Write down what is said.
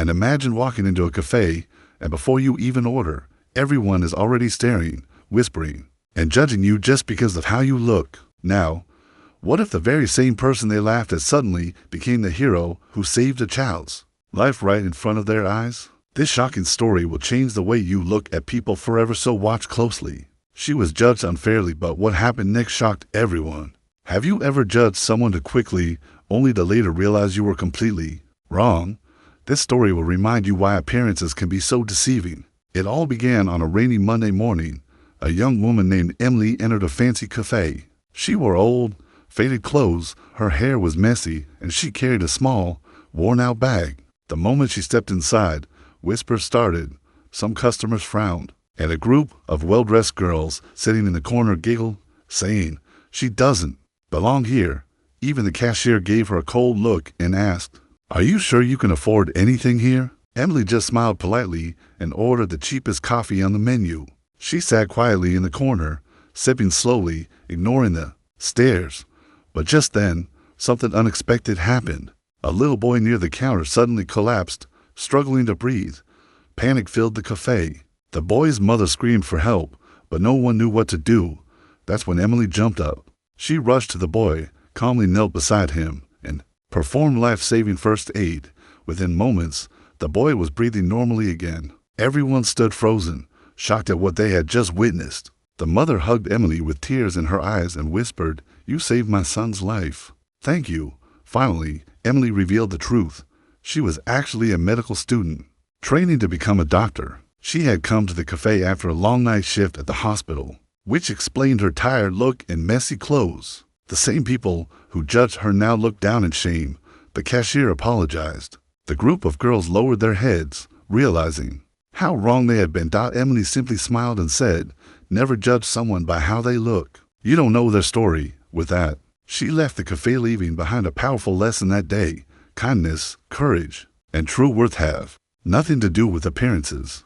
And imagine walking into a cafe, and before you even order, everyone is already staring, whispering, and judging you just because of how you look. Now, what if the very same person they laughed at suddenly became the hero who saved a child's life right in front of their eyes? This shocking story will change the way you look at people forever, so watch closely. She was judged unfairly, but what happened next shocked everyone. Have you ever judged someone too quickly, only to later realize you were completely wrong? This story will remind you why appearances can be so deceiving. It all began on a rainy Monday morning. A young woman named Emily entered a fancy cafe. She wore old, faded clothes, her hair was messy, and she carried a small, worn-out bag. The moment she stepped inside, whispers started, some customers frowned, and a group of well-dressed girls sitting in the corner giggled, saying, "She doesn't belong here." Even the cashier gave her a cold look and asked, "Are you sure you can afford anything here?" Emily just smiled politely and ordered the cheapest coffee on the menu. She sat quietly in the corner, sipping slowly, ignoring the stares. But just then, something unexpected happened. A little boy near the counter suddenly collapsed, struggling to breathe. Panic filled the cafe. The boy's mother screamed for help, but no one knew what to do. That's when Emily jumped up. She rushed to the boy, calmly knelt beside him, and performed life-saving first aid. Within moments, the boy was breathing normally again. Everyone stood frozen, shocked at what they had just witnessed. The mother hugged Emily with tears in her eyes and whispered, "You saved my son's life. Thank you." Finally, Emily revealed the truth. She was actually a medical student, training to become a doctor. She had come to the cafe after a long night shift at the hospital, which explained her tired look and messy clothes. The same people who judged her now looked down in shame. The cashier apologized. The group of girls lowered their heads, realizing how wrong they had been. Emily simply smiled and said, "Never judge someone by how they look. You don't know their story." With that, she left the cafe, leaving behind a powerful lesson that day. Kindness, courage, and true worth have nothing to do with appearances.